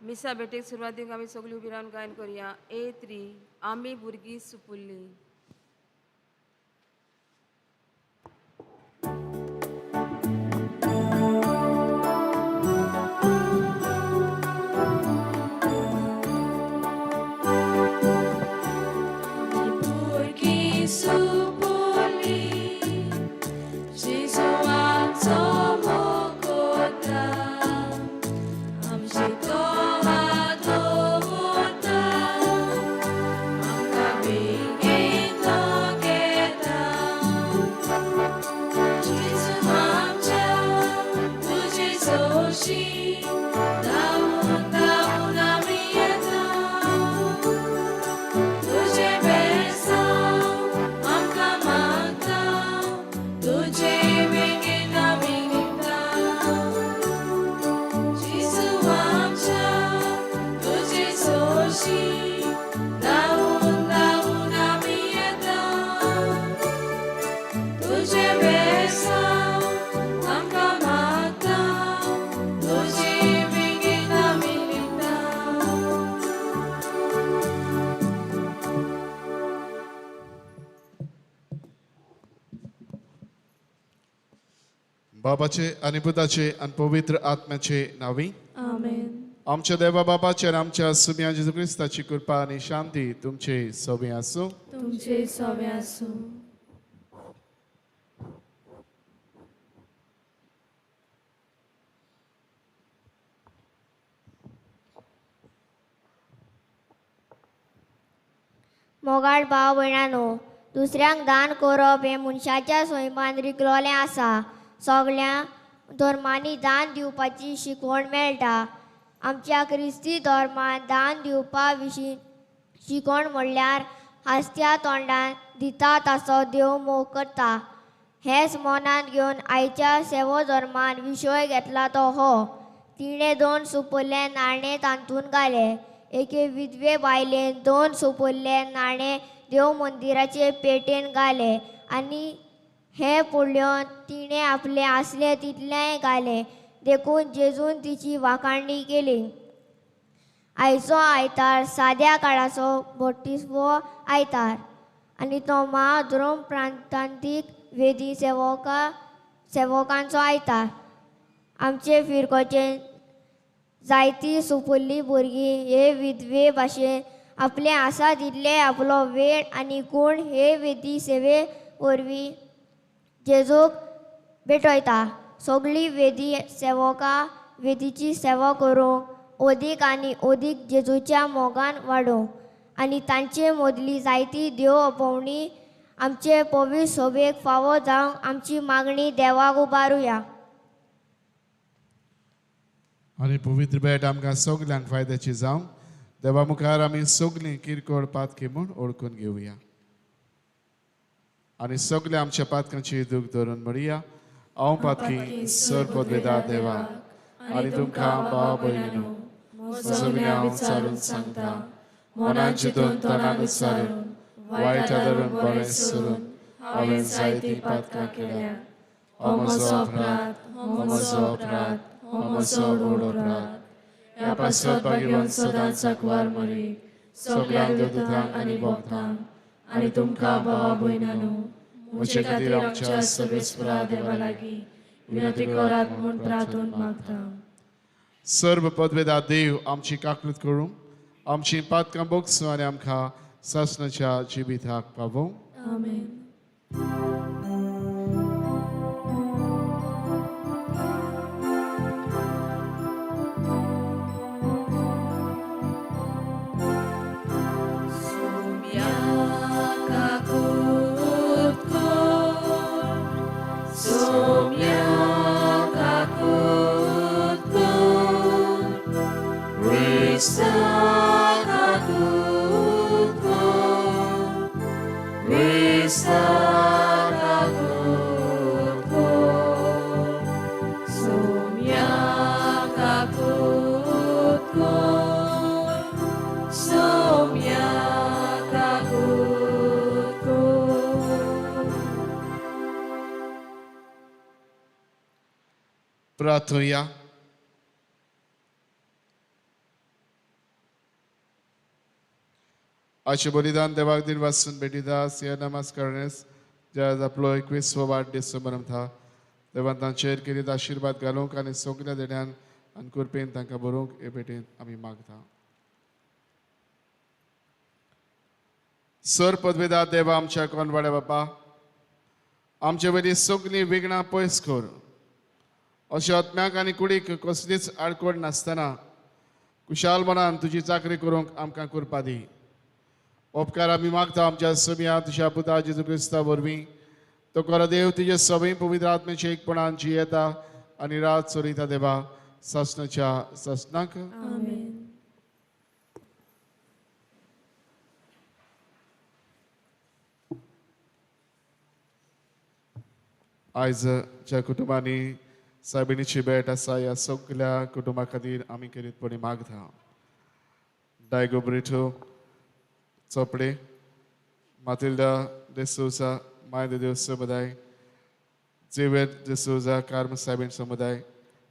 मिसा बेटेक सुरवातीक आमी सगळीं उबी रावन गायन करुया. A3 आमी भुरगीं सुपुल्ली. बाबाचे आणि पुताचे आणि पवित्र आत्म्याचे नावी आमेन. आमच्या देवा बाबाचे आणि आमच्या सुम्या जेजू ख्रिस्ताची कृपा आणि शांती तुमचे सोबे असो. तुमचे सवे असो. मोगाळ भाव भयणानो, दुसऱ्यांक दान करप हे मनशाच्या स्वयंपान रिगलोलें आसा. सगळ्या धर्मांनी दान दिवपाची शिकवण मेळटा. आमच्या क्रिस्ती धर्मान दान दिवपा विशीं शिकवण म्हणल्यार हास्त्या तोंडान दिता ताचो देव मोग करता. हेच मनांत घेवन आयच्या सेवो धर्मान विशय घेतला तो हो. तिणें 2 सुपल्ले नाणें तांतून घाले. एके विधवे बायलेन 2 सुपल्ले नाणें देव मंदिराचे पेटेन घाले आनी हे पळोवन तिणें आपले आसले तितलेंय घाले. देखून जेजून तिची वाखाणणी केली. आयचो आयतार साद्या काळाचो 32वो आयतार आनी तो महाधर्म प्रांतांतीक वेदी सेवकांचो आयतार. आमचे फिरकोचे जायतीं सुपुल्लीं भुरगीं हे विधवे भाशेन आपले आसा तितले आपलो वेळ आनी गुण हे वेदी सेवे वरवीं जेजूक भेटयता. सगळीं वेदी सेवकां वेदीची सेवा करूंक ओदीक आनी ओदीक जेजूच्या मोगान वाडोवंक आनी तांचे मदली जायती देव अपवणी आमचे पवित्र सोबेक फावो जावंक आमची मागणी देवाक उबारुया. आणि पवित्र भेट आमकां सगल्यांक फायद्याची जावं. देवा मुखार आमी सगलीं किरकोळ पातकी म्हूण ओळखून घेवया आनी सगल्या आमच्या पातकांची दूख धरून म्हणया. हांव पातकी सर पदवेदार देवा आनी तुमकां भाव भयणीनो म्हजो विनव विचारून सांगता. मनान चिंतून तनान विचारून वायटा धरून बरें सरून हांवें जायतीं पातकां केल्या. हो म्हजो अपराध, हो म्हजो अपराध, हो म्हजो व्हड अपराध. ह्या पासत घेवन सदांच साकवार मरी सगळ्यांक देवदूतांक आनी भक्तांक आनी तुमकां भावा भयणानो म्हजे खातीर आमच्या सर्वेस्परा देवा लागीं विनंती करात म्हूण प्रार्थून मागता. सर्व पदवेदार देव आमची काकूत करूं आमची पातकां बोगसूं आनी आमकां सासणाच्या जिविताक पावों. आमेन. Pratuja. आजचे बलिदान देवाक दिन वाचून भेटिदास ह्या नमस्कारनेस जे आज आपलो 21वा वाडदीस मनयता देवान तांचेर कितें आशिर्वाद घालूंक आनी सगल्या देण्यान आनी कृपेन तांकां बरोवंक हे भेटेन आमी मागता. सर पदवेदार देवा आमच्या कोनवाड्या बापा आमचे वयली सगलीं विघ्नां पयस कर. अशें आत्म्याक आनी कुडीक कसलीच आडकोड नासतना कुशाल मनान तुजी चाकरी करूंक आमकां करपा दी. उपकार आमी मागता आमच्या समिया तुज्या पुता जेजू क्रिस्ता वरवीं तो खरो देव तुजे सगळीं पवित्र आत्म्याचे एकपणान जियेता आनी रात चलयता देवा सासणाच्या सासणाक. आमेन. आयज ज्या कुटुंबांनी सायबिणीची भेट आसा ह्या सगल्या कुटुंबा खातीर आमी करीतपणी मागता. Diego Brito Chopde, Matilda de Souza, Mãe de Deus समुदाय, जेवेर de Souza, Carmo सायबीण समुदाय,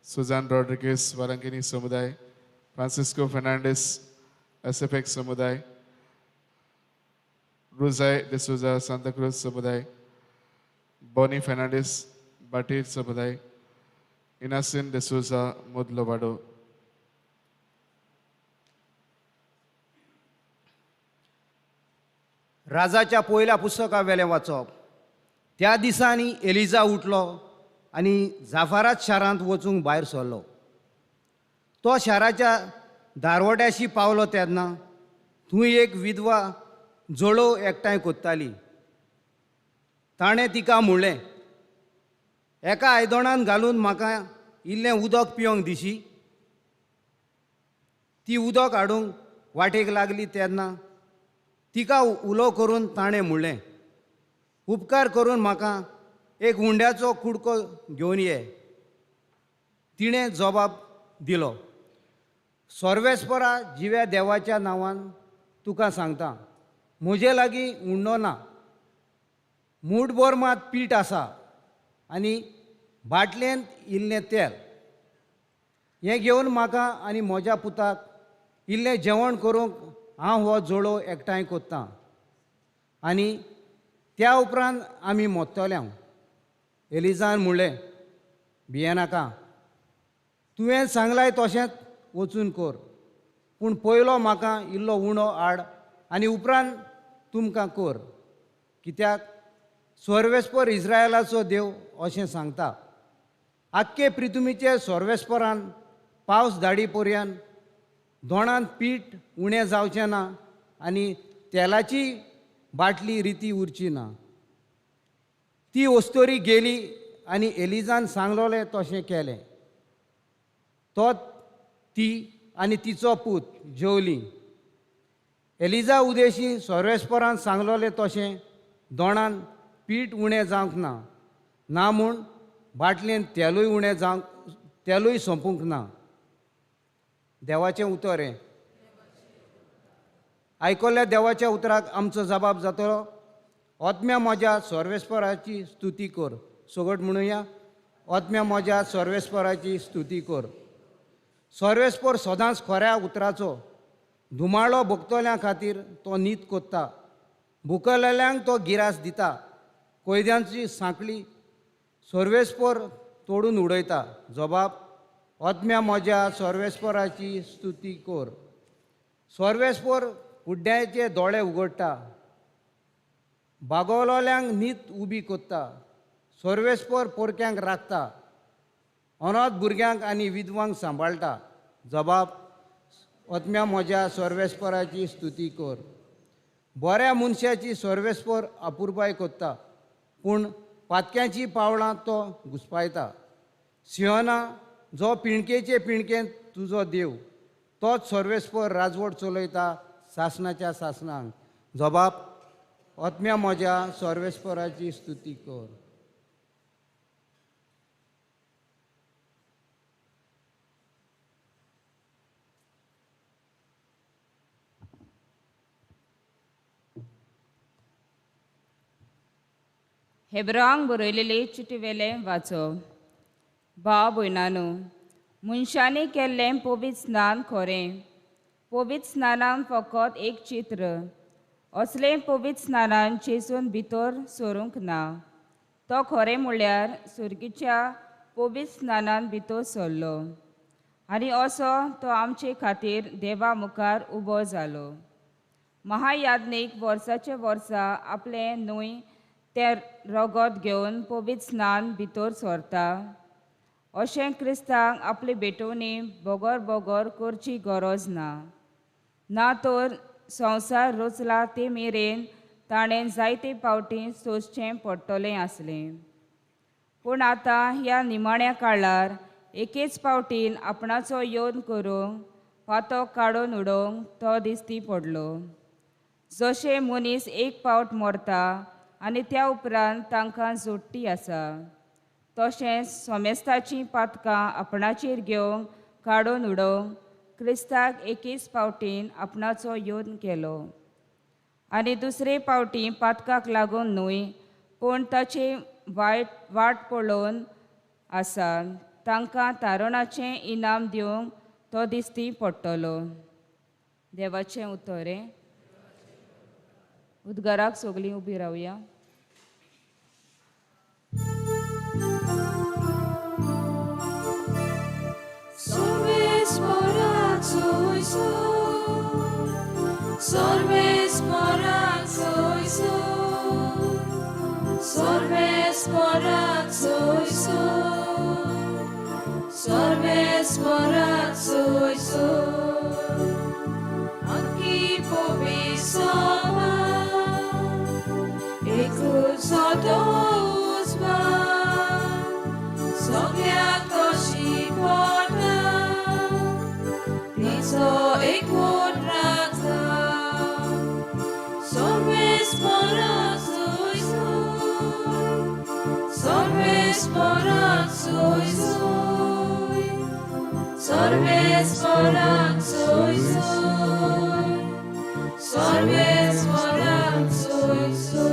सुजान रॉड्रिगेस वारांगिनी समुदाय, फ्रांसिस्को फर्नांडीस एसएफएक्स समुदाय, रुजाय de Souza, सांता क्रूज समुदाय, बॉनी फर्नांडीस बाटीर समुदाय, इनासिन de Souza, मोदलो वाडो. राजाच्या पयल्या पुस्तका वेलें वाचप. त्या दिसांनी एलिजा उठलो आनी जाफारात शारांत वचूंक भायर सरलो. तो शाराच्या दारवट्याशी पावलो तेन्ना थंय एक विधवा जोडो एकठांय कोत्ताली. ताणें तिका म्हणलें, एका आयदनांत घालून म्हाका इल्लें उदक पिवंक दिशी. ती उदक हाडूंक वाटेक लागली तेन्ना तिका उलो करून ताणें म्हणलें, उपकार करून म्हाका एक उंड्याचो कुडको घेवन ये. तिणें जबाब दिलो, सर्वेस्परा जिव्या देवाच्या नांवान तुका सांगता, म्हजे लागीं उंडो ना. मूठभर मात पीठ आसा आनी बाटलेंत इल्लें तेल. हें घेवन म्हाका आनी म्हज्या पुताक इल्लें जेवण करूंक हांव हो जोडो एकठांय कोत्तां आनी त्या उपरांत आमी मोत्तले. एलिजान म्हणलें, भियेनाका, तुवें सांगलाय तशेंच वचून कर, पूण पयलो म्हाका इल्लो उणो हाड आनी उपरांत तुमकां कर, कित्याक सर्वेस्पर इस्रायलाचो देव अशें सांगता, आख्खे पृथ्वीचे सर्वेस्परान पावस धाडी पर्यंत दोणांत पीठ उणें जावचें ना आनी तेलाची बाटली रिती उरची ना. ती वस्तोरी गेली आनी एलिजान सांगलोलें तशें केलें. तो ती आनी तिचो पूत जेवलीं. एलिजा उदेशी सर्वेस्परान सांगलोलें तशें दोणांत पीठ उणें जावंक ना, ना म्हूण बाटलेंत तेलूय उणें जावंक तेलूय सोंपूंक ना. देवाचें उतर हें. आयकल्ल्या देवाच्या उतराक आमचो जबाब जातलो, ओतम्या म्हज्या सर्वेस्पराची स्तुती कर. सोगट म्हणुया, ओतम्या म्हज्या सर्वेस्पराची स्तुती कर. सर्वेस्पर सदांच खऱ्या उतराचो. धुमाळो भोगतोल्या खातीर तो नीत कोत्ता. भुकलेल्यांक तो गिरास दिता. कोयद्यांची सांकळी सर्वेस्पर तोडून उडयता. जबाब, ओतम्या म्हज्या सर्वेस्पराची स्तुती कर. सर्वेस्पर कुड्ड्याचे दोळे उगडटा. बागोलोल्यांक न्हीद उबी कोत्ता. सर्वेस्पर पोरक्यांक राखता. अनाथ भुरग्यांक आनी विधवांक सांबाळटा. जबाब, ओतम्या म्हज्या सर्वेस्पराची स्तुती कर. बऱ्या मनशाची सर्वेस्पर अपुरबाय कोत्ता, पूण पातक्यांची पावलां तो घुस्पायता. सिंहना, जो पिणकेचे पिणकेंत तुजो देव, तोच सर्वेस्पर राजवट चलयता सासणाच्या सासणांक. जबाब, ओतम्या म्हज्या सर्वेस्पराची स्तुती कर. हेब्रांक बरयलेले चिटवेलें वाचप. भाव भयणानो, मनशांनी केल्लें पवित्र स्नान खरें. पवित्र स्नानान फकत एक चित्र असलें पवित्र स्नानान चेसून भितर सरूंक ना. तो खरें म्हणल्यार सुरगीच्या पवित्र स्नानान भितर सरलो आनी असो तो आमचे खातीर देवा मुखार उबो जालो. महायाज्ञीक वर्साचे वर्सा आपले न्हय ते रगत घेवन पवित्र स्नान भितर सरता. अशें क्रिस्तांक आपले भेटोवणी बोगोर बोगोर करची गरज ना. ना तर संवसार रचला ते मेरेन ताणें जायते फावटी सोंसचें पडटलें आसलें. पूण आतां ह्या निमाण्या काळार एकेच फावटीन आपणाचो योन करूंक पातो काडून उडोवंक तो दिसती पडलो. जशें मनीस एक फावट मरता आनी त्या उपरांत तांकां जोडटी आसा, तशेंच सोमेस्ताचीं पातकां आपणाचेर घेवंक काडून उडोवंक क्रिस्ताक एकेच फावटीन आपणाचो योन केलो. आनी दुसरे फावटी पातकाक लागून न्हय पूण ताचे वाट पळोवन आसा तांकां तारुणाचें इनाम दिवंक तो दिसती पडटलो. देवाचें उतोरें. उद्गाराक सगळीं उबीं रावया. Sorves morak soiso, sorves morak soiso, sorves morak soiso. Anki pobisoma, ekut sodosma, soglia koshi pota, niso ekut rakta. Sorves morak soiso, sorves morak soiso, sorves morak soiso, sorves morak soiso.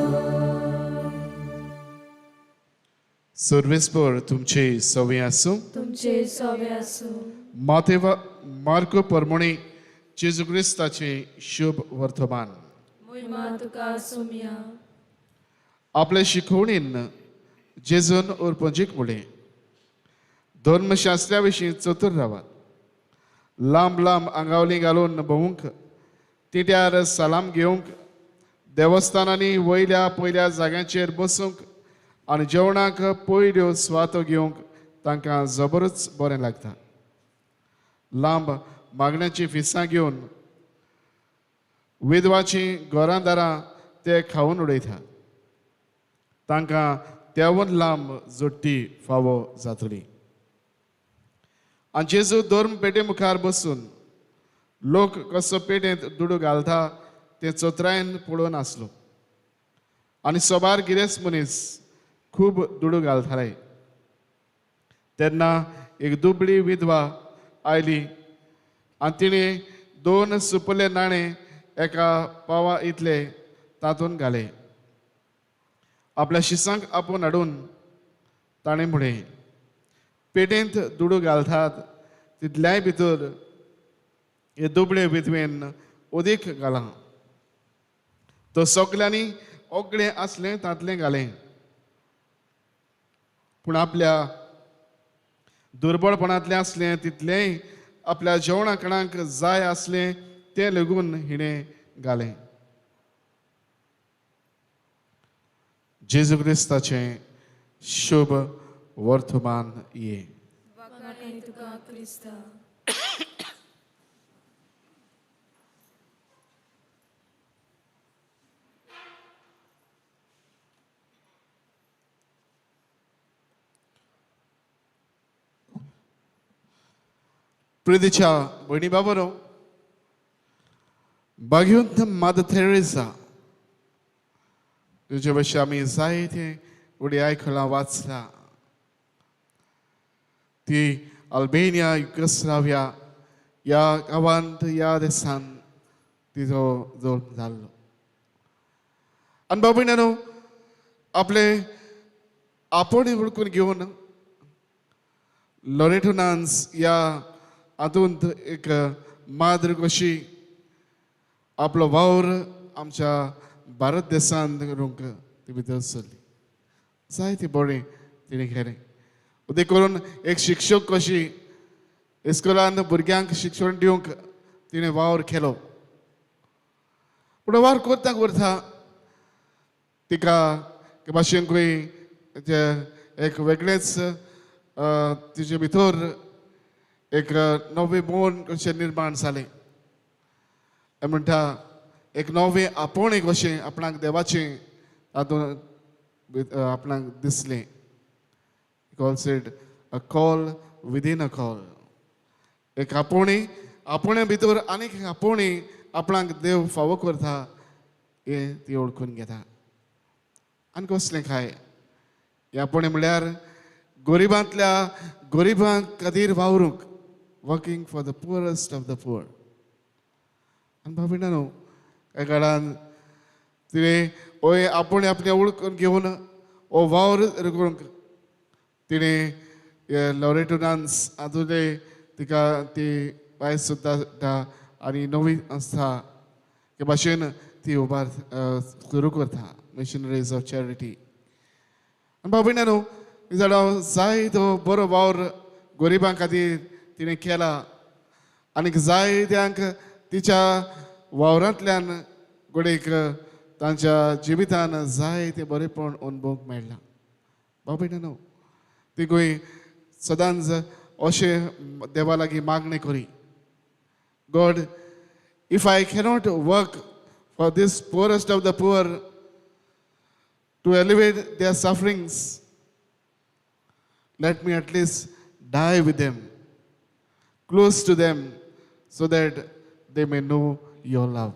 सर्वेस्पर तुमचे सवय आसूं. तुमचे सवे आसूं. Mark परमणे जेजू क्रिस्ताचे शुभ वर्तमान. महिमा तुका सोम्या. आपल्या शिकवणीन जेजून उरपंजीक म्हणलें, धर्मशास्त्रा विशीं चतूर रावात. लांब लांब आंगावली घालून भोवंक, तिट्यार सलाम घेवंक, देवस्थानांनी वयल्या पयल्या जाग्यांचेर बसूंक आनी जेवणाक पयल्यो सुवातो घेवंक तांकां जबरच बरें लागता. लांब मागण्याची फिसां घेवन विधवाचीं घरांदारां ते खावन उडयतात. तांकां त्यावन लांब जोडटी फावो जातली. आनी जेजू धर्म पेटे मुखार बसून लोक कसो पेटेंत दुडू घालता तें चोत्रायन पळोवन आसलो. आनी सोबार गिरेस्त मनीस खूब दुडू घालताले. तेन्ना एक दुबळी विधवा आयली आनी तिणें 2 सुपले नाणे एका पावा इतले तातूंत घाले. आपल्या शिसांक आपूण हाडून ताणें म्हणलें, पेटेंत दुडू घालतात तितल्याय भितर हे दुबळे विधवेन उदीक घालां. तो सगल्यांनी ओगळें आसलें तांतलें घालें. पूण आपल्या दुर्बळपणांतलें आसलें तितलेंय आपल्या जेवणा खाणांक जाय आसलें तें लेगून हिणें घालें. जेजू क्रिस्ताचें शुभ वर्तमान ये. वखाणी तुका क्रिस्ता. प्रितीच्या भयणी बाबरो, भाग्यवंत मादर थेरेसा तुजे भशेन आमी जायते उडी आयकलां वाचलां. ती अल्बेनिया युगोस्लाविया ह्या गांवांत ह्या देशांत तिचो जल्म जाल्लो. आनी बाबयणानो आपले आपोणी वळखून घेवन लॉरेटोनान्स ह्या हातूंत एक माद्र कशी आपलो वावर आमच्या भारत देशांत करूंक ती भितर सरली जायती बरें तिणें केलें उदें करून एक शिक्षक कशी इस्कॉलांत भुरग्यांक शिक्षण दिवंक तिणें वावर केलो पूण वावर करता करता तिका ते भाशेन खंय एक वेगळेंच तिचे भितर एक नवें मन कशें निर्माण जालें म्हणटा एक नवें आपोणे कशें आपणाक देवाचें तातूंत आपणाक दिसलें calls it a call within a call एक आपोणे भितर आनीक एक आपोणे आपणाक देव फावो करता हें ती ओळखून घेता आनी कसलें काय हें आपोणे म्हळ्यार गरिबांतल्या गरिबांक खातीर वावरूंक working for the poorest of the poor आनी भाविणांनो त्या काळान तिणें ओय आपूण आपणे ओळखून घेवन हो वावर करूंक तिणें लॉरेटोनान्स हातूंतले तिका ती वायज सुद्दां हाडटा आनी नवी संस्था हे भाशेन ती सुरू करता मिशनरीज ऑफ चॅरिटी आनी भाविणांनो जाणा जायतो बरो वावर गरिबां खातीर तिणें केला आनीक जायत्यांक तिच्या वावरांतल्यान घडयेक तांच्या जिवितान जायते बरेपण अनुभवूंक मेळ्ळां भाविणांनो ती खंय सदांच अशें देवा लागीं मागणें करी God if I cannot work for these poorest of the poor to elevate their sufferings let me at least die with them, close to them, so that they may know your love.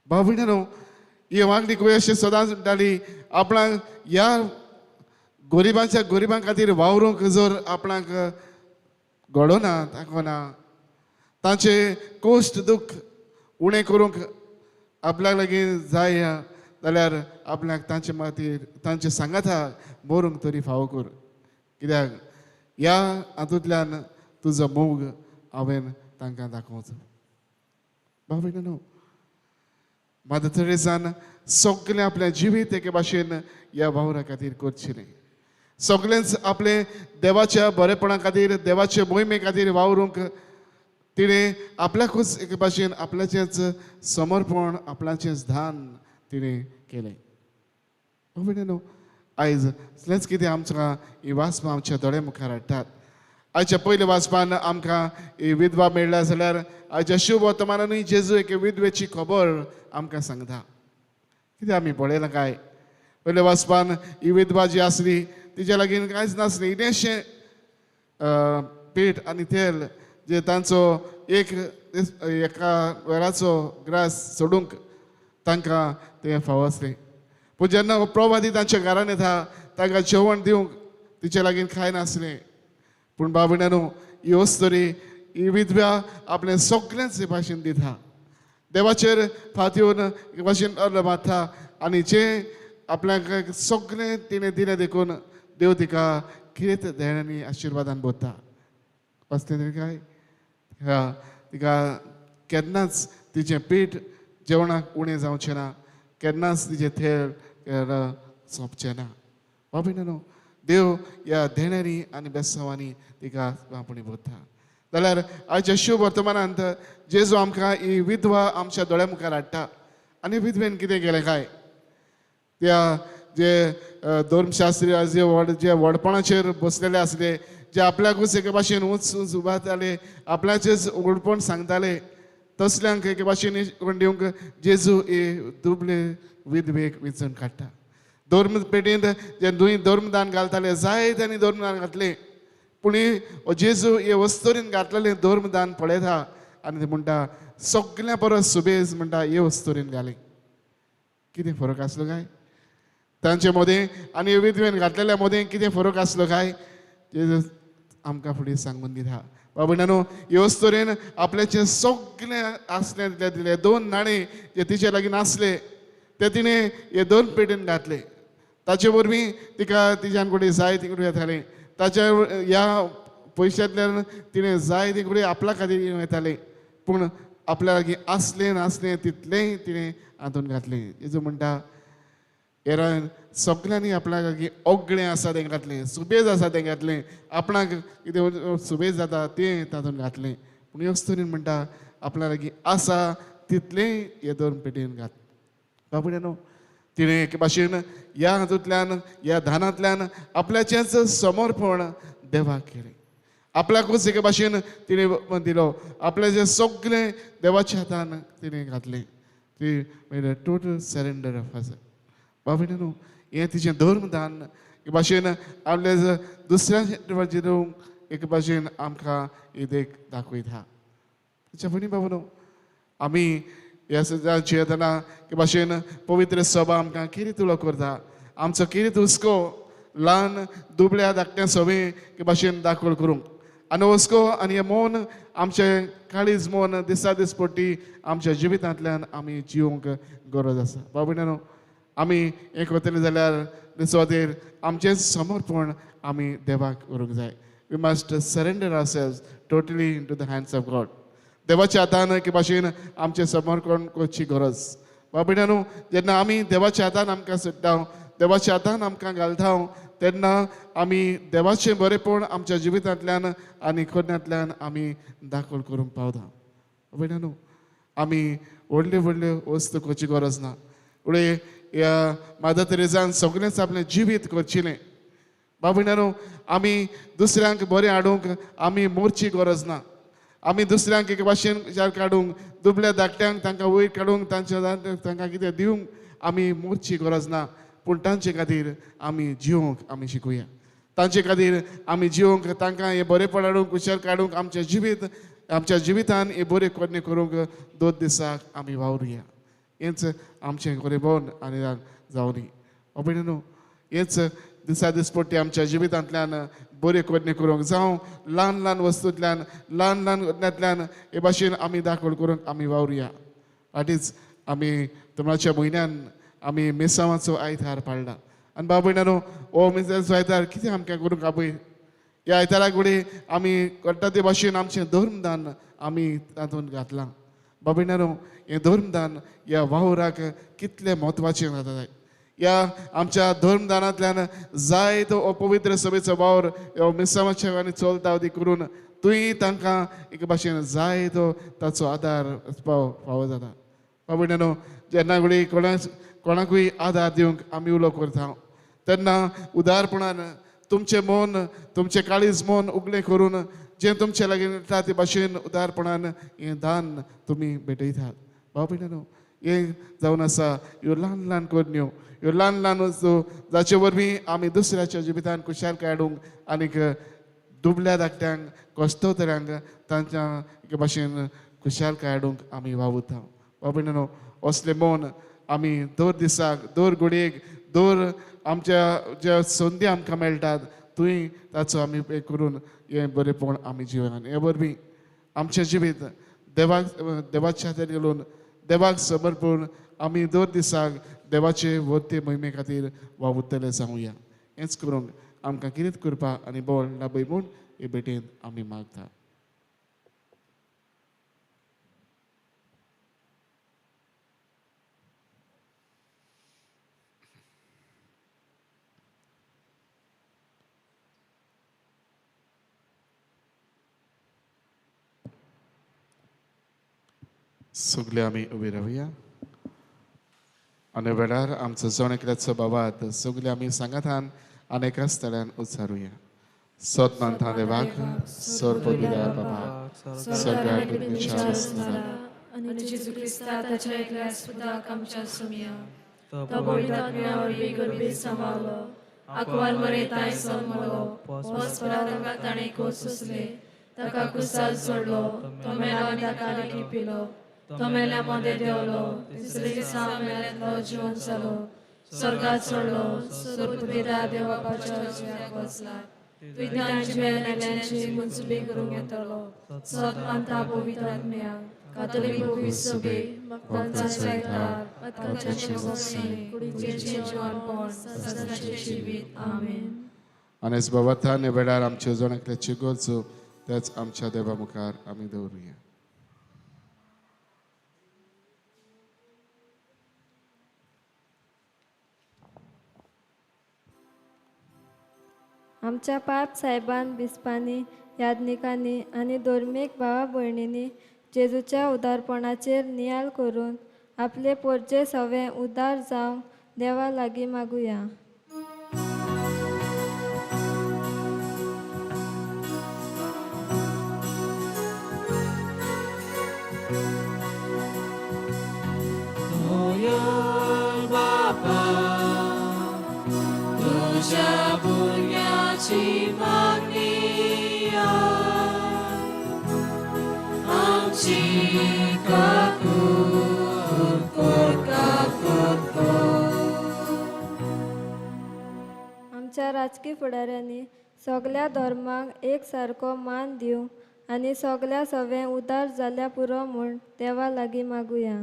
भाविणांनो ही मागणी खंय अशी सदांच म्हणटाली आपणाक ह्या गरिबां खातीर वावरूंक जर आपणाक घडोना दाखोना तांचे कोश्ट दूख उणें करूंक आपल्याक लागीं जाय जाल्यार आपल्याक तांचे खातीर तांचे सांगाताक मरूंक तरी फावो कर कित्याक ह्या हातूंतल्यान तुजो मोग हांवें तांकां दाखोवचो भाविणांनो मादर तेरेसान सगळें आपलें जिवीत एके भाशेन ह्या वावरा खातीर करचिलें सगळेंच आपलें देवाच्या बरेपणा खातीर देवाचे मोहिमे खातीर वावरूंक तिणें आपल्याकूच एके भाशेन आपल्याचेंच समर्पण आपल्याचेंच दान तिणें केलें भाविणांनो आयज इतलेंच कितें आमकां ही वाचपां आमच्या दोळे मुखार हाडटात आयच्या पयल्या वाचपान आमकां ही विधवा मेळ्ळ्या जाल्यार आयच्या शुभ वर्तमानानूय जेजू एके विधवेची खबर आमकां सांगता कितें आमी पळयलां काय पयल्या वाचपान ही विधवा जी आसली तिच्या लागीं कांयच नासलें इल्लेंशें पीठ आनी तेल जे तांचो एका वराचो ग्रास सोडूंक तांकां तें फावो आसलें पूण जेन्ना हो प्रवादी तांच्या घरान येता तांकां जेवण दिवंक तिचे लागीं कांय नासलें पूण भाविणांनो ही वस्तरी ही विधव्या आपलें सगळेंच हे भाशेन दिता देवाचेर फांत्योन हे भाशेन अर्ल मारता आनी जें आपल्याक सगळें तिणें दिलें देखून देव तिका कितें देण्यानी आशिर्वादान भरता असलें तरी काय तिका केन्नाच तिचें पीठ जेवणाक उणें जावचें ना केन्नाच तिचें तेल सोंपचें ना भाविणांनो देव ह्या देण्यानी आनी बेसांवांनी तिका आपणी भरता जाल्यार आयच्या शुभ वर्तमानांत जेजू आमकां ही विधवा आमच्या दोळ्या मुखार हाडटा आनी विधवेन कितें केलें काय त्या जे धर्मशास्त्री जे व्हडपणाचेर बसलेले आसले जे आपल्याकूच एके भाशेन उंच उबारताले आपल्याचेच उघडपण सांगताले तसल्यांक एके भाशेन दिवंक जेजू ही दुबले विधवेक वेंचून काडटा धर्म पेटींत जे दुय धर्मदान घालताले जायत्यांनी धर्मदान घातलें पूण जेजू हे वस्तुरीन घातलेलें धर्मदान पळयता आनी ते म्हणटा सगळ्या परस सुबेज म्हणटा हे वस्तुरीन घाली कितें फरक आसलो काय तांचे मदें आनी विधवेन घातलेल्या मदें कितें फरक आसलो काय जेजू आमकां फुडें सांगून दिता बाबणानो हे वस्तुरेन आपल्याचें सगळें आसलें दिलें 2 नाणें जे तिचे लागीं नासले ते तिणें हे 2 पेटीन घातले ताचे वरवीं तिका तिच्यान कडेन जाय तिकडे येतालें ताच्या ह्या पयशांतल्यान तिणें जाय तिकडे आपल्या खातीर येतालें पूण आपल्या लागीं आसलें नासलें तितलेंय तिणें हातून घातलें. जेजू म्हणटा एरान सगळ्यांनी आपल्या लागीं ओगळें आसा तें घातलें, सुबेज आसा तें घातलें, आपणाक कितें सुबेज जाता तें तातूंत घातलें. पूण ह्योच तरेन म्हणटा आपल्या लागीं आसा तितलेंय हे दोन पेटयेन घात. बाबड्यानो तिणें एके भाशेन ह्या हातूंतल्यान ह्या धानांतल्यान आपल्याचेंच समर्पण देवाक केलें. आपल्याकूच एके भाशेन तिणें दिलो, आपल्याचें सगळें देवाच्या हातान तिणें घातलें. ती म्हणजे टोटल सरेंडर ऑफ आसा. बाबड्यानो हें तिचें धर्मदान एक भाशेन आपल्या दुसऱ्या जिरोवंक एक भाशेन आमकां ही देख दाखयता. तेच्या फुडें बाबनो आमी ह्या सद्या जियेतना के भाशेन पवित्र सभा आमकां कितें तुळो करता. आमचो कितें हुस्को ल्हान दुबळ्या धाकट्या सभे के भाशेन दाखोळ करूंक आनी हुस्को आनी हें मौन आमचें काळीज मौन दिसा दीस पडटी आमच्या जिवितांतल्यान आमी जिवंक गरज आसा. बाबड्यानो आमी हें करतले जाल्यार दिसवातेर आमचें समर्पण आमी देवाक करूंक जाय. We must surrender ourselves totally into the hands of God. देवाच्या हातान के भाशेन आमचें समर्पण करची गरज. बाबड्यानो जेन्ना आमी देवाच्या हातान आमकां सोडटा, देवाच्या हातान आमकां घालता, तेन्ना आमी देवाचें बरेपण आमच्या जिवितांतल्यान आनी करण्यांतल्यान आमी दाखोळ करूंक पावता. बाबड्यानो आमी व्हडल्यो व्हडल्यो वस्तू करची गरज ना. फुडें ह्या मादर तेरेजान सगळेंच आपलें जिवीत करचिलें. बाबड्यानो आमी दुसऱ्यांक बरें हाडूंक आमी मोरची गरज ना. आमी दुसऱ्यांक एक भाशेन विचार काडूंक दुबळ्या धाकट्यांक तांकां वयर काडूंक तांकां कितें दिवंक आमी मोरची गरज ना. पूण तांचे खातीर आमी जिवंक आमी शिकुया. तांचे खातीर आमी जिवंक तांकां हें बरेपण हाडूंक विचार काडूंक आमच्या जिवितान हे बरे करणे करूंक 2 दिसाक आमी वावरुया. हेंच आमचें बरेपण आनी जावं दी. बाबड्यानो हेंच दिसा दीस पडटी आमच्या जिवितांतल्यान बरे करणे करूंक जावं ल्हान ल्हान वस्तूंतल्यान ल्हान ल्हान घटनांतल्यान हे भाशेन आमी दाखोळ करूंक आमी वावरुया. फाटींच आमी तोमाच्या म्हयन्यान आमी मेसावाचो आयतार पाळ्ळा. आनी बाबड्यानो हो मेसावाचो आयतार कितें आमकां करूंक आपय. ह्या आयतारा कडेन आमी करता ते भाशेन आमचें धर्मदान आमी तातूंत घातलां. बाबड्यानो हें धर्मदान ह्या वावराक कितलें म्हत्वाचें जाता. ह्या आमच्या धर्मदानांतल्यान जायतो अपवित्र सभेचो वावर ह्या मिसावाच्या आनी चलता ती करून तुय तांकां एक भाशेन जायतो ताचो आदार फावो जाता. बाबड्यानो जेन्ना घडये कोणाकूय आदार दिवंक आमी उलो करता तेन्ना उदारपणान तुमचें मन तुमचें काळीज मन उगलें करून जें तुमचे लागीं येता ते भाशेन उदारपणान हें दान तुमी भेटयतात. बाबड्यानो हें जावन आसा ह्यो ल्हान ल्हान करण्यो, ह्यो ल्हान ल्हान वस्तू जाचे वरवीं आमी दुसऱ्याच्या जिवितांत कुशालकाय हाडूंक आनीक दुबळ्या धाकट्यांक कश्टोतऱ्यांक तांच्या एके भाशेन कुशालकाय हाडूंक आमी वावुरता. बाबड्यानो असलें मौन आमी दर दिसाक दर घडयेक दर आमच्या ज्या संदी आमकां मेळटात थंय ताचो आमी पे करून हें बरेपण आमी जिवन हे वरवीं आमचें जिवीत देवाच्या हातार घालून देवाक समर्पण आमी दर दिसाक देवाचे वर्ते मोहिमे खातीर वावुरतले जावया. हेंच करूंक आमकां कितें करपा आनी बोल लाभय म्हूण हे भेटेन आमी मागता. सगळे आमी उबे रावया आनी वेळार आमचो जण एकल्याचो बाबाद सगळे आमी सांगातान आनी एका स्थळान उच्चारुया. सतमंता देवाक सर्वपिता बाबा सगळ्याक विचार आसतना आणि जेजू क्रिस्ता ताच्या एकल्या सुदाक आमच्या सुमिया तो पवित्रात्म्यावर बेगरबे सांबाळलो आकवार मरे ताय सलमलो पोस परारंगा ताणे कोस सुसले ताका कुसाल सोडलो तो मेला आनी ताका लेगी पिलो तो मेल्या मध्ये देवलो तिसरे दिसा मेल्यांतलो जिवन जालो स्वर्गात सोडलो सर्वपिता देवा बापाच्या बसला विज्ञानाची मेल्यांची मुन्सुबी करूंक येतलो सत मानता पवित्रात्म्या कातोलीक सभे भक्तांचे आयतार आत्म्याचे मोक्षी कुडीचे जिवनपण सदांचे जिवीत आमेन. आनी बाबा ने वेळार आमच्यो जण एकल्याच्यो गरजो त्याच आमच्या देवा मुखार आमी दवरुया. आमच्या पाप साहेबान बिस्पांनी याज्ञिकांनी आनी धर्मीक भावा भयणींनी जेजूच्या उदारपणाचेर नियाळ करून आपले पोरचे सवे उदार जावंक देवा लागीं मागुया. आमच्या राजकीय फुडाऱ्यांनी सगळ्या धर्मांक एक सारको मान दिवं आनी सगळ्या सवे उदार जाल्या पुरो म्हूण देवा लागीं मागुया.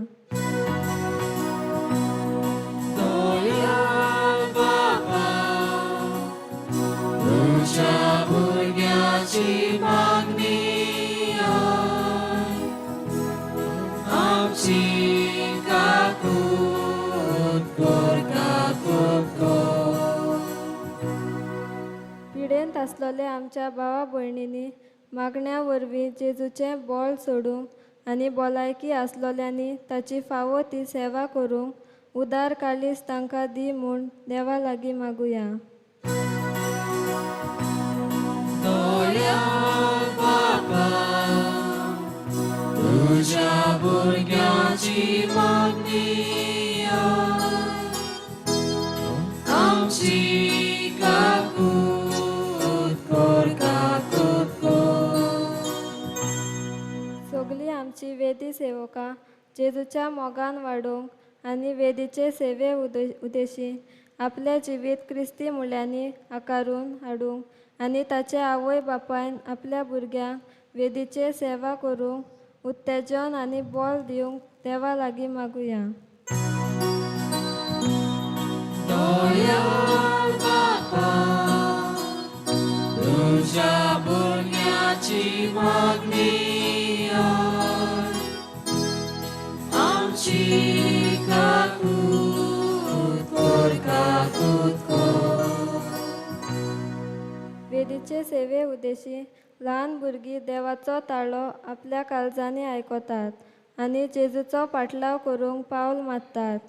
पिडेंत आसलेल्या आमच्या भावा भयणींनी मागण्या वरवीं जेजूचें बोळ सोडूंक आनी भलायकी आसलोल्यांनी ताची फावो ती सेवा करूंक उदार काळीज तांकां दी म्हूण देवा लागीं मागुया. सगळीं आमची वेदी सेवकां जेजूच्या मोगान वाडोवंक आनी वेदीचे सेवे उद्देशी आपले जिवीत क्रिस्ती मुळ्यांनी आकारून हाडूंक आनी ताचे आवय बापायन आपल्या भुरग्यांक वेदीचे सेवा करूंक उत्तेजन आनी बोल दिवंक देवा लागीं मागुया. वेदीचे सेवे उद्देशी ल्हान भुरगीं देवाचो ताळो आपल्या काळजांनी आयकतात आनी जेजूचो पाटलाव करूंक पावल मारतात.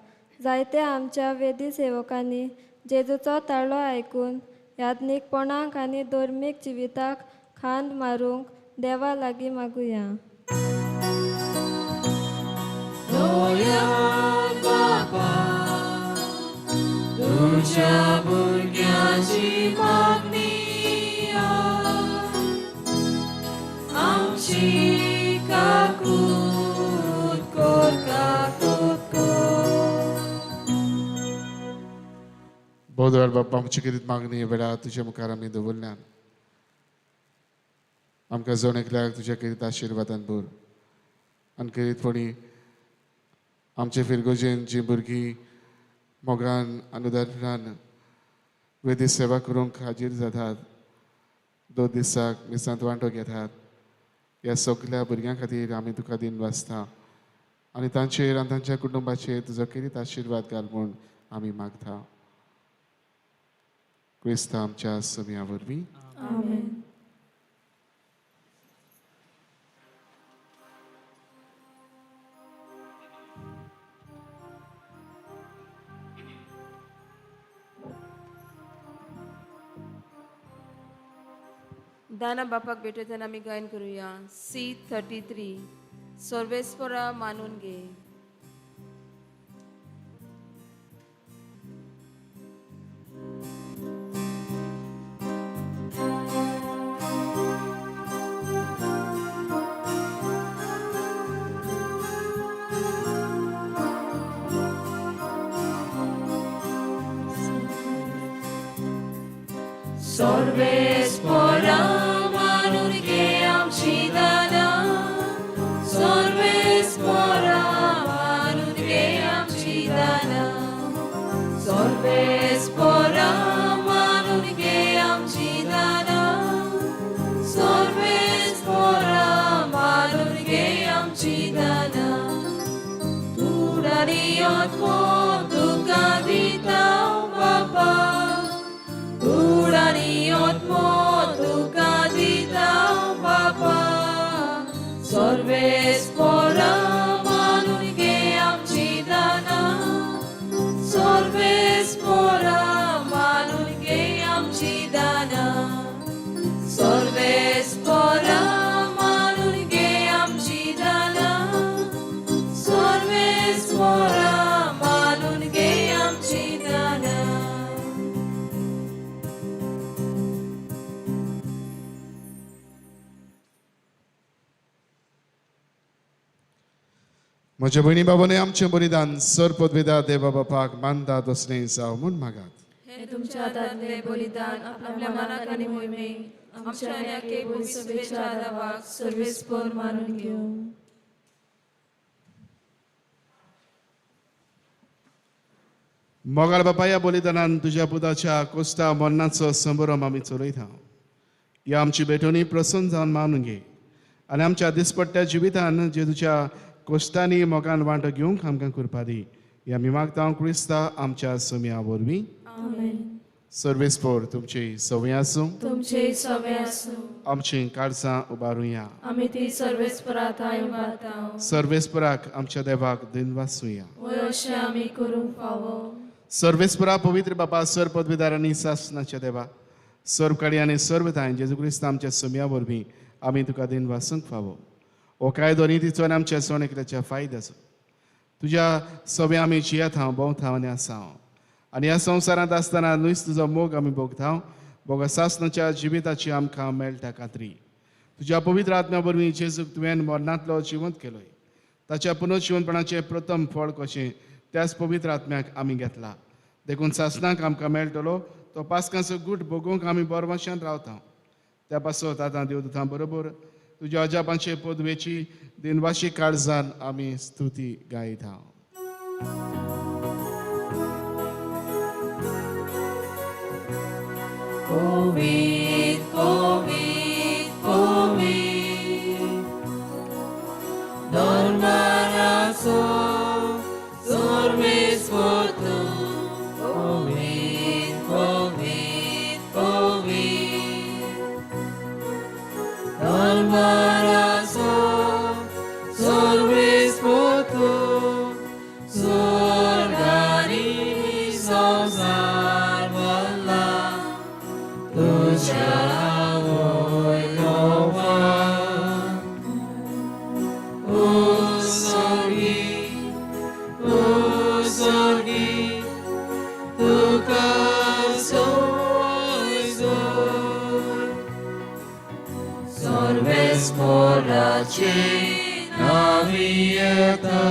जायते आमच्या वेदी सेवकांनी जेजूचो ताळो आयकून याज्ञिकपणाक आनी धर्मीक जिविताक खांद मारूंक देवा लागीं मागुया. बोधवार बाप्पा आमची कितें मागणी वेळा तुज्या मुखार आमी दवरल्यान आमकां जण एकल्याक तुज्या किरीत आशिर्वादान भर आनी किरीतपणी आमचे फिरगोजेन जीं भुरगीं मोगान आनी उदारान वेदी सेवा करूंक हाजीर जातात 2 दिसाक मिसांत वांटो घेतात ह्या सगळ्या भुरग्यां खातीर आमी तुका दिन वाचता आनी तांचेर आनी तांच्या कुटुंबाचेर तुजो किरीत आशिर्वाद घाल म्हूण आमी मागता. क्रिस्ता आमच्या समिया वरवीं आमेन. दाना बापाक भेटताना आमी गायन करूया. C33 सर्वेस्परा मानून घे. सर्वेस्परा मानून घे आमची दाना. सर्वेस्परा मानून घे आमची दाना. सर्वेस्परा मानून घे आमची दाना. सर्वेस्परा मानून घे आमची दाना. तुडानी आत्मो तुका दिता बापा. तुडानी आत्मो सर्वेस्परा मानून घे आमची दानां सर्वेस्परा मानून घे आमची दानां सर्वेस्परा मानून घे आमची दानां सर्वेस्परा मानून घे आमची दानां म्हज्या भयणी बाबांनी आमचें बलिदान सर पदवेदार देवा बापाक मानतात असलें जावं म्हूण मागात. हे तुमच्या हातांतले बलिदान आपल्या मनाक आनी मोहिमेक आमच्या आनी आख्खे सभेच्या आदाराक सर्वेस्पर मानून घेवं. मोगाळ बापा, ह्या बलिदानान तुज्या पुताच्या कोस्ता मरणाचो समारंभ आमी चलयता. ह्या आमची भेटोवणी प्रसन्न जावन मानून घे आनी आमच्या दिसपट्ट्या जिवितान जेजूच्या कोश्तांनी मोगान वांटो घेवंक आमकां करपा दी. हे आमी मागता क्रिस्ता आमच्या सोम्या वरवीं. आमेन. सर्वेस्पोर तुमची सवय आसूं, तुमचे सवे आसूं. आमची काळजां उबारुया. आमी ती सर्वेस्परात उबारता. सर्वेस्पराक आमच्या देवाक दिनवासूया. वय अशें आमी करूंक फावो. सर्वेस्परा पवित्र बापा, सर पदवीदार आनी सासणाच्या देवा, सर्व काळी आनी सर्व थाय जेजू क्रिस्त आमच्या सोम्या वरवीं आमी तुका दिनवासूंक फावो. हो कायदो नितीचो आनी आमच्या सोनेकल्याच्या फायद्याचो तुज्या सवे आमी जियेत हांव भोंवता आनी आसा आनी ह्या संवसारांत आसतना नुयस तुजो मोग आमी भोगता. भोगा सासणाच्या जिविताची आमकां मेळटा खात्री. तुज्या पवित्र आत्म्या वरवीं जेजूक तुवें मरणांतलो जिवंत केलोय. ताच्या पुनर्जिवनपणाचें प्रथम फळ कशें त्याच पवित्र आत्म्याक आमी घेतला. देखून सासणाक आमकां मेळटलो तो पास्कांचो गूट भोगूंक आमी बरवाशान रावता. त्या पासत आतां देवदूतां बरोबर तुज्या अजापांचे पदवेची दिनवाशी काळजान आमी स्तुती गायता. कोवीद कोवीद कोवीद धर्माराचो सर्वेस्पर तूं. कोवीद कोवीद कोवीद धर्माराचो सर्वेस्पर तूं. स्वर्गानी संसार भरला तुझ्या तुका सर्वेस्पराचे नावी येता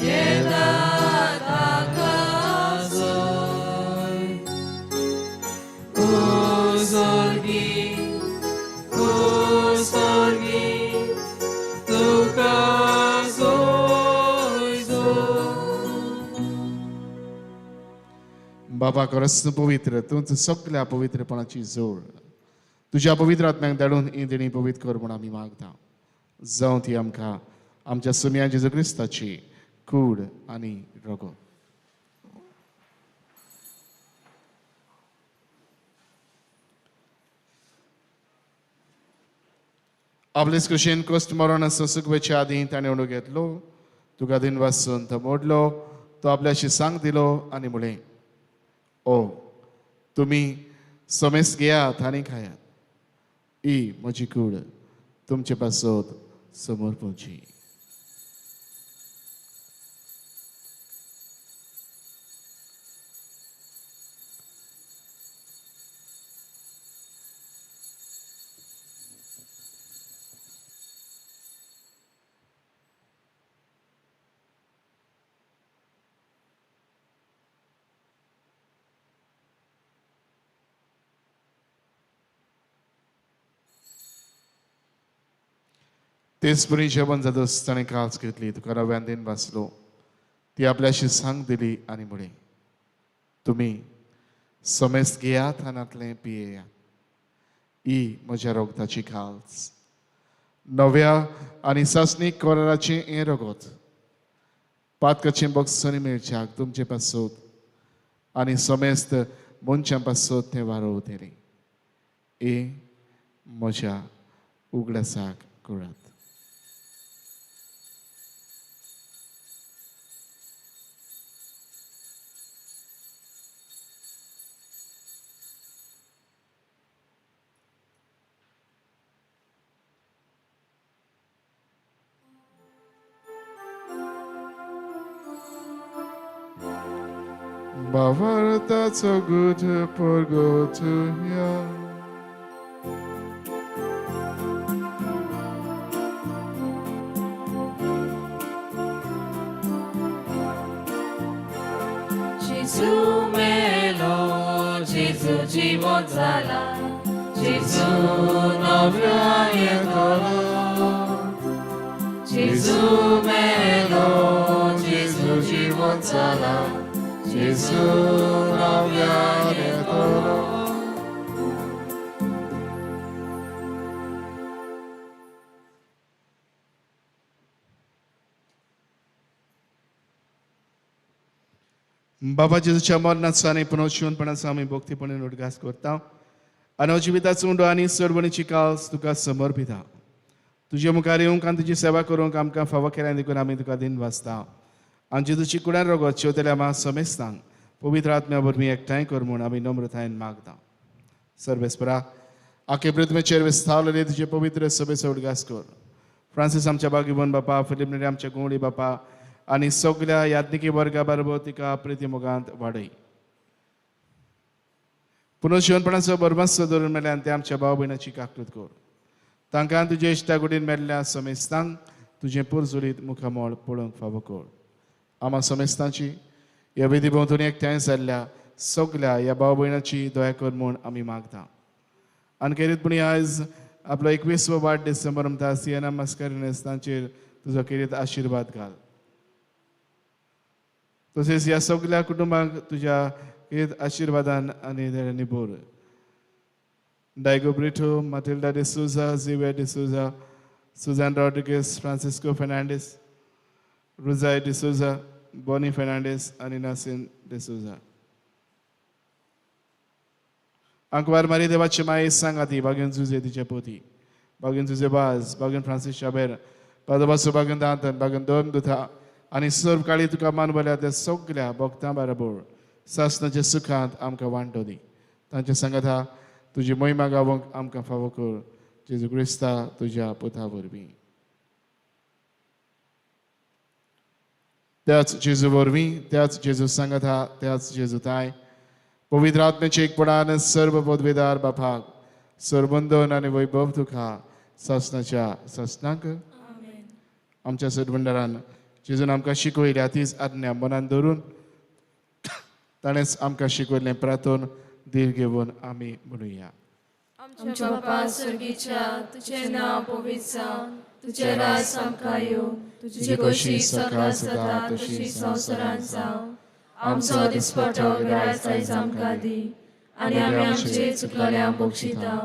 येता ताका बाबा करस्त पवित्र तूंच सगळ्या पवित्रपणाची जोड तुज्या पवित्र आत्म्याक धाडून ही देणी पवित्र कर म्हूण आमी मागता. जावं ती आमकां आमच्या सुम्या जेजू क्रिस्ताची कूड आनी रगत. आपलेच कुशीन कोस्ट मरण सुखवेच्या आदी ताणें उडो घेतलो. तुका दिन वाचून तो मोडलो. तो आपल्याशी सांग दिलो आनी म्हळें, ओ तुमी समेस घेयात आनी खायात. ही म्हजी कूड तुमचे पासत समोर पोवची. तेच बरी जेवण जातच ताणें काच घेतली. तुका नव्यान दिन वाचलो. ती आपल्याशी सांग दिली आनी म्हळें, तुमी समेस्त घेयात आनातलें पियेयात. ही म्हज्या रोगताची काल्स. नव्या आनी सासणीक कोराराचें हें रगत पातकाचें बॉक्सांनी मेळच्याक तुमचे पासत आनी समेस्त मनशां पासत तें वारोवतलें. हे म्हज्या उगडासाक कुळात. Bavarta so good por go to ya. Jesu melo, Jesu जीवन जाला, Jesu नव्या येतलो. Jesu melo, Jesu जीवन जाला, Jesu नव्या येतलो. बाबा जेजूच्या मरणाचा आणि पुनरुज्जीवनपणाचा आम्ही भक्तीपणे उद्घास करता आणि जिविताचो उंडो आनी सरवणीची काल्स तुका समर्पिता. तुजे मुखार येवंक आनी तुजी सेवा करूंक आमकां फावो केल्या देखून आमी तुका दिन वाचता आनी जेजूची कुड्यान रगत शेवतेल्या मा समेस्तांक पवित्र आत्म्या वरवीं एकठांय कर म्हूण आमी नम्रतायेन मागता. सर्वेस्परा आखे पृथ्वीचेर विस्तारलेले तुजे पवित्र सभेचो उद्घास कर. फ्रांसीस आमच्या बागीवन बापा, फिलिप नेरे आमच्या गोंवळी बापा आनी सगळ्या याज्ञिकी वर्गा बरोबर तिका प्रिती मोगांत वाडय. पुनरुज्जीवनपणाचो बरमस्त धरून मेल्यान ते आमच्या भाव भयणाची काकूत कर. तांकां तुजे इश्टागुडीन मेल्ल्या समेस्तांक तुजें पुरजुलीत मुखामोळ पळोवंक फावो कर. आमा समेस्तांची ह्या विधी भोंवतणी एकठांय जाल्ल्या सगळ्या ह्या भाव भयणाची दया कर म्हूण आमी मागता. आनी खेरीतपणी आयज आपलो 21वो वाडदीस म्हणटा सिएना मास्कारेन्सांचेर तुजो खेरीत आशिर्वाद घाल. तसेच ह्या सगळ्या कुटुंबांक तुज्या खेरीत आशिर्वादान आनी देण्यानी भर. डायगो ब्रिटो, माटिल्डा डिसूजा, झेवियर डिसूजा, सुझान रॉड्रिगेज, फ्रांसिस्को फेर्नांडीस, रुजाय डिसूजा, बॉनी फेर्नांडीस आनी नासिन डिसूजा. आंकवार मारी देवाचे माये सांगाती बागेन झुजे तिचे पोती, बागेन झुजे बाज, बागेन फ्रांसीस शाबेर, पादोबासो बागेन दांतन, बागेन दोन दुथा आनी सर्व काळी तुका मानवल्या त्या सगळ्या भक्तां बरोबर सासणाच्या सुखांत आमकां वांटो दी. तांच्या सांगाता तुजी महिमा गावंक आमकां फावो कर. जेजू क्रिस्ता तुज्या पुता वरवीं. त्याच जेजू वरवीं, त्याच जेजू सांगाता, त्याच जेजू ताय पवित्र आत्म्याचे एकपणान सर्व पदवेदार बापाक सरबंदन आनी वैभव तुका सासणाच्या सासणाक आमच्या सदभंडारान जेजून आमकां शिकयल्या तीच आज्ञा मनान धरून ताणेंच आमकां शिकयलें प्रार्थोन धीर घेवन आमी म्हणुया. आमच्या बापा स्वर्गीच्या तुझें नांव पवित्र जावं, तुझें राज आमकां येवं, तुजी कशी सकाळ जाता तशी संवसारांत जावं. आमचो दिसपटो गिरायक आयज आमकां दी आनी आमी आमचे चुकलोल्यांक बक्षिता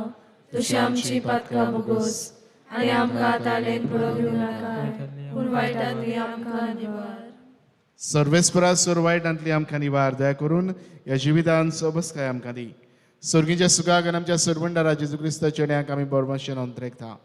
तशी आमची पातकां बोगोस आनी आमकां तालेन पडोवंक दिवं नाका पूण वायटांतली आमकां निवार. सर्वेस्परा वायटांतली आमकां निवार. दया करून ह्या जिवितांत सोबस्काय आमकां दी. स्वर्गीच्या सुखाक आनी आमच्या सरभंडारा जेजू क्रिस्ताच्या चेड्याक आमी बरमाशेन अंतरेकता.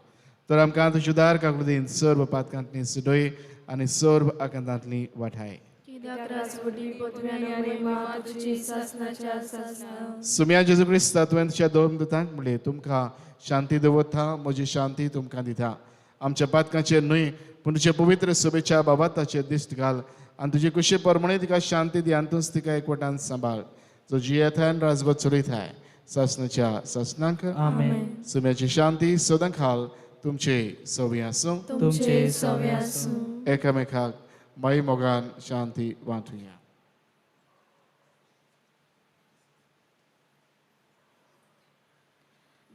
तर आमकां तुज्यो दार काकुदीन सर्व पातकांतली सुडय आनी सर्व आकांतांतली वाठाय. कित्याक राजवटी पदवी आनी महिमा तुजी सासणाच्या सासणां. सुम्या जेजू क्रिस्ता तुवें तुज्या दोन दुतांक म्हणले तुमकां शांती दवरता, म्हजी शांती तुमकां दिता. आमच्या पातकांचेर न्हय पूण तुज्या पवित्र सभेच्या बाबाताचेर दिश्ट घाल आनी तुजी कुशी परमणे तिका शांती दी आनी तूंच तिका एकवटान सांबाळ. जो जियेथाय आनी राजवट चलयताय सासणाच्या सासणांक. सुम्याची शांती सदां खाल तुमचे सवी आसूं. तुमचे सवे आसूं. एकामेकाक माई मोगान शांती वांटुया.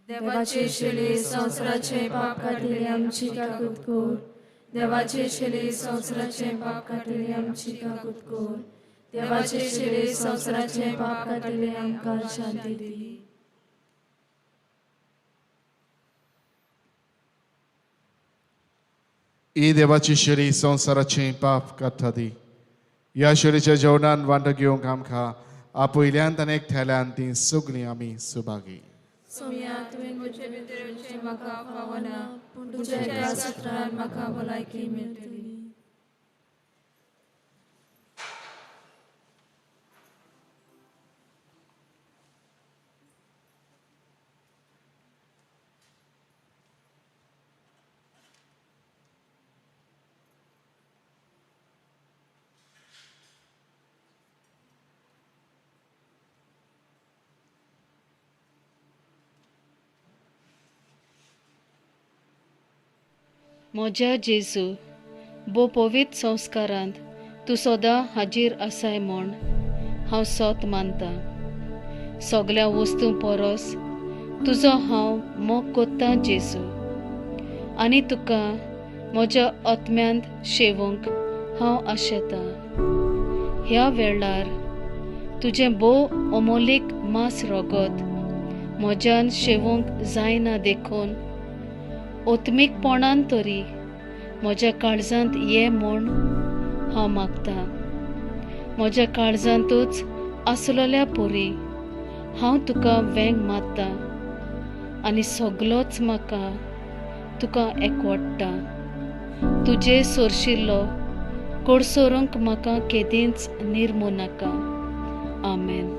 देवाचे शेले संवसाराचे पाप काटिले आमची काकूत कोर. देवाचे शेले संवसाराचे पाप काटिले आमची काकूत कोर. देवाचे शेले संवसाराचे पाप काटिले आमकां शांती दी. ही देवाची शेरी संवसाराचे पाप काडटा ती. ह्या शेरीच्या जेवणान वांटो घेवंक आमकां आपयल्यांत आनी एकठायल्यान ती सगळीं आमी सुभागी. सोम्या तुवें म्हजे भितरचे म्हाका फावना पूण तुज्या एका सत्रान म्हाका भलायकी मेळटली. म्हज्या जेजू, बो पवित्र संस्कारांत तूं सदां हाजीर आसाय म्हूण हांव सोत मानतां. सगळ्या वस्तू परस तुजो हांव मोग कोत्तां जेजू, आनी तुका म्हज्या आत्म्यांत शेवूंक हांव आशेतां. ह्या वेळार तुजें बो अमोलीक मास रोगत म्हज्यान शेवूंक जायना देखून ओत्मीकपणान तरी म्हज्या काळजांत ये म्हूण हांव मागतां. म्हज्या काळजांतूच आसलोल्या पोरी हांव तुका वेंग मारतां आनी सगलोच म्हाका तुका एकवटता. तुजे सोरशिल्लो कोडसोरूंक म्हाका केदींच निर्मू नाका. आमेन.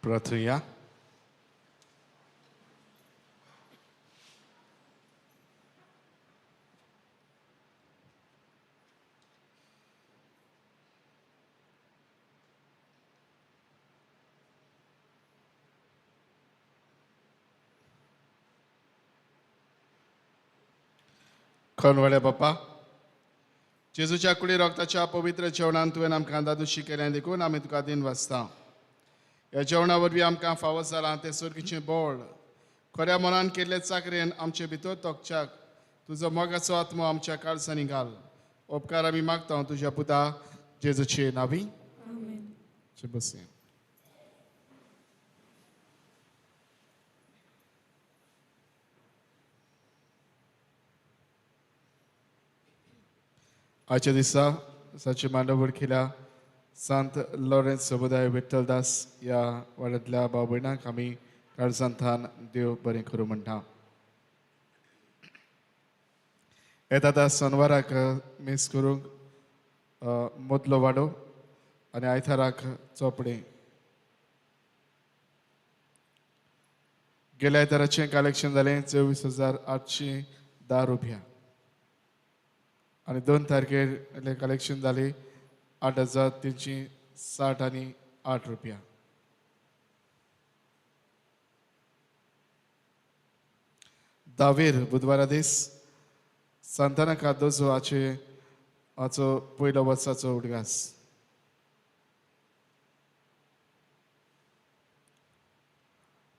प्रार्थुया. खणवळे बाप्पा, जेजूच्या कुडी रक्ताच्या पवित्र जेवणान तुवें आमकां दादोशी केलें देखून आमी तुका दिन वाचता. ह्या जेवणा वरवीं आमकां फावो जालां तें सुर्गीचें बोळ खऱ्या मनान केल्ले चाकरेन आमचे भितर तोगच्याक तुजो मोगाचो आत्मो आमच्या काळजांनी घाल. उपकार आमी मागता तुज्या पुता जेजूचे नांवी. बसें. आजच्या दिसा साची मांडव वळखिल्या सांत लॉरेन्स समुदाय विठ्ठलदास ह्या वाड्यांतल्या भाव भयणांक आमी काळजांतल्यान देव बरें करूं म्हणटा. येता शेनवाराक मीस करूंक मदलो वाडो आनी आयताराक चोपडे. गेल्या आयताराचें कलेक्शन जालें 24,810 रुपया आनी 2 तारखेर कलेक्शन जालें 8,360 रुपया. दावेर बुधवारा दीस सांताना कार्दोजो हाचो पयलो वर्साचो उडगास.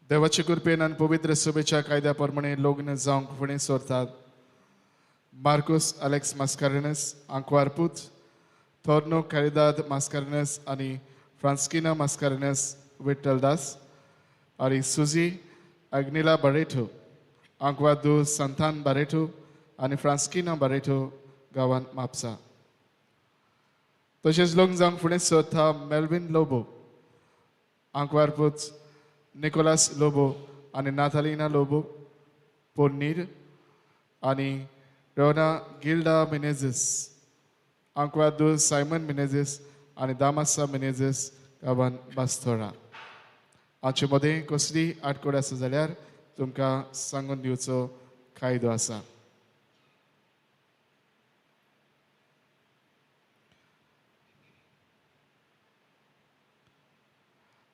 देवाचे कृपेन आनी पवित्र सभेच्या कायद्या प्रमाणे लग्न जावंक फुडें सरतात. मार्कोस अलेक्स मास्कारेनस, आंकवार पूत, थोर्नो कॅरिदाद मास्कारेनस आनी फ्रांस्किना मास्कारेनस विठ्ठलदास, आनी सुजी अग्निला बारेटो, आंकवार दो संतान बारेटो आनी फ्रांस्किना बारेटो गांवांत म्हापसा. तशेंच लग्न जावंक फुडें सरता मेल्विन लोबो, आंकवार पूत निकोलास लोबो आनी नातालिना लोबो पोर्नीर, आनी रोना गिल्डा मिनेझिस, आंकवार दो सायमन मिनेझिस आनी दामासा मिनेझिस गांवांत बास्तोरा. हाचे मदें कसली आडकोड आसा जाल्यार तुमकां सांगून दिवचो कायदो आसा.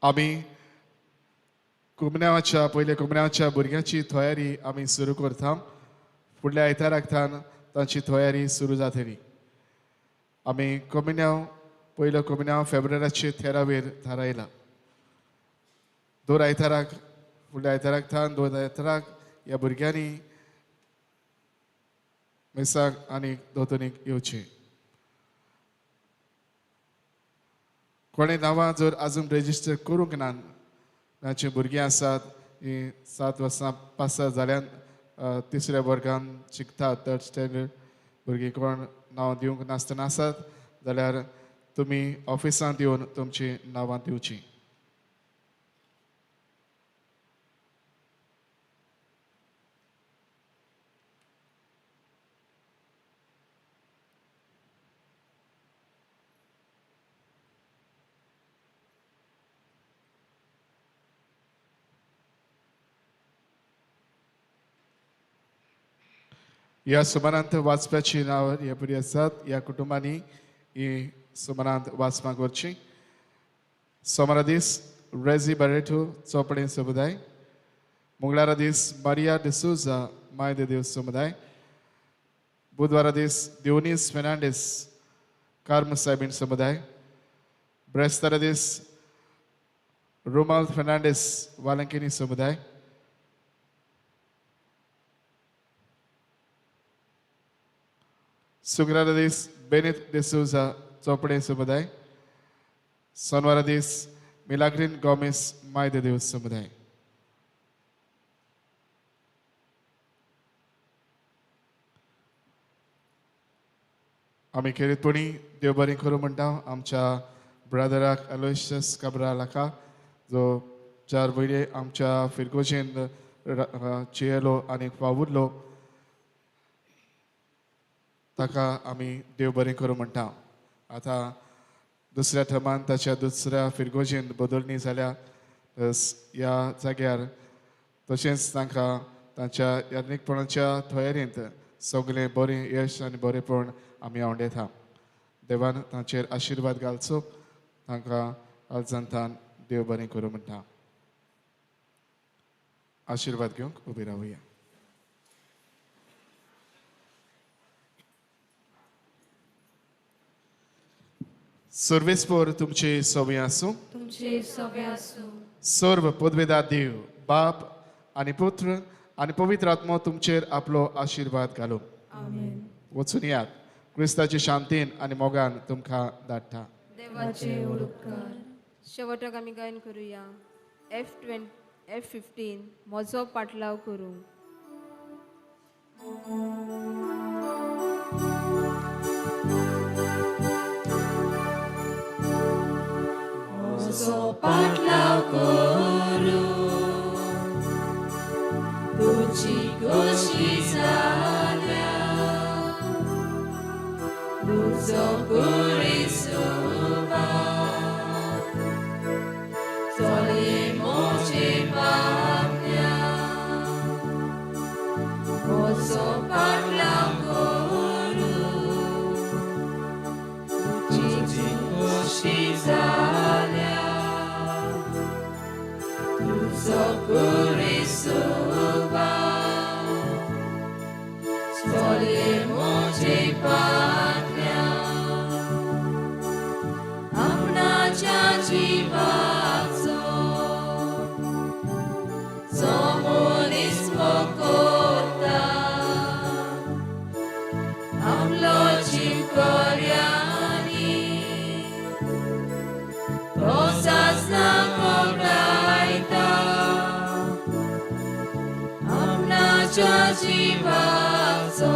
आमी पयले कुमऱ्याच्या भुरग्यांची तयारी आमी सुरू करता. फुडल्या आयताराक तांची तयारी सुरू जातली. आमी पयलो कम्युन्याव फेब्रुवारीचे 13 थारायला. 2 आयताराक फुडल्या आयताराक 2 आयताराक ह्या भुरग्यांनी मिसाक आनी दोतोनीक येवचें. कोणें नांवां जर आजून रेजिस्टर करूंक ना, तांची भुरगीं आसात, ही 7 वर्सां पास जाल्यान 3ऱ्या वर्गांत शिकतात, 3rd स्टँडर्ड भुरगीं कोण नांव दिवंक नासतना आसात जाल्यार तुमी ऑफिसांत येवन तुमची नांवां दिवचीं. ह्या सुमारांत वाचप्याची नांवां ह्या बरी आसात. ह्या कुटुंबांनी ही सुमारांत वाचपाक व्हरचीं. सोमारा दीस रेझी बारेटो चोपडे समुदाय. मंगळारा दीस मारिया डिसोजा माय दे देव समुदाय. बुधवारा दीस दिवनीस फेर्नांडीस कार्म सायबीन समुदाय. ब्रेस्तारा दीस रोमाल्ड फेर्नांडीस वालंकिनी समुदाय. शुक्रारा दीस बेनित डिसोजा चोपडे समुदाय. सोनवारा दीस मिलाग्रीन गॉमेस माय दे देव समुदाय. आमी खेरीतपणी देव बरें करूं म्हणटा आमच्या ब्रदराक अलोयसियस काब्रालाका, जो 4 म्हयने आमच्या फिरगोजेन चेयलो आनी वावुरलो, ताका आमी देव बरें करूं म्हणटा. आतां दुसऱ्या थर्मान ताच्या दुसऱ्या फिरगोजेन बदलणी जाल्या ह्या जाग्यार तशेंच तांकां तांच्या याज्ञिकपणाच्या तयारेंत सगळें बरें यश आनी बरेंपण आमी आवडेता. देवान तांचेर आशिर्वाद घालचो. तांकां अल्जांतान देव बरें करूं म्हणटा. आशिर्वाद घेवंक उबी रावया. सर्वेस्पर तुमचे सवय आसूं. तुमचे सवे आसूं. सर्व पदवेदार देव बाप आनी पुत्र आनी पवित्र आत्मो तुमचेर आपलो आशिर्वाद घालूं. आमेन. वचून यात. क्रिस्ताचे शांतीन आनी मोगान तुमकां धाडटा. देवाचे उपकार. शेवटाक आमी गायन करुया. F15 म्हजो पाटलाव करूं. म्हजो पाटलाव करूं. तुजी गोशी जाल्या. तुजो कुरिसुबा. चोले मोचे पापण्या. म्हजो पाटलाव करूं. तुजी गोशी जाल्या. तुजो कुरिसुबा. चोले मोचे पापण्या. आपणाच्या जिवाचो जो मनीस मोगता. आपलो जीव कोऱ्यांनी तो सासणाक वगडायता. आपणाच्या जिवाचो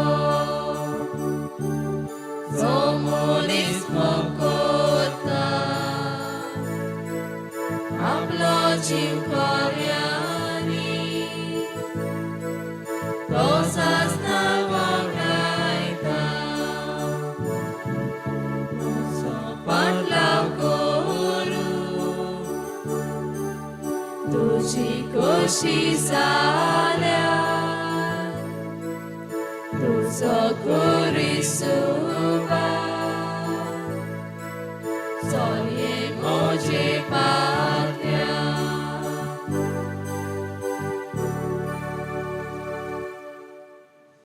जो मनीस मोगता. आपलो जीव कोऱ्यांनी तो सासणाक वगडायता. म्हजो पाटलाव करूं. तुजी खोशी जाल्या. तुजो कुरिसुबा. चोलये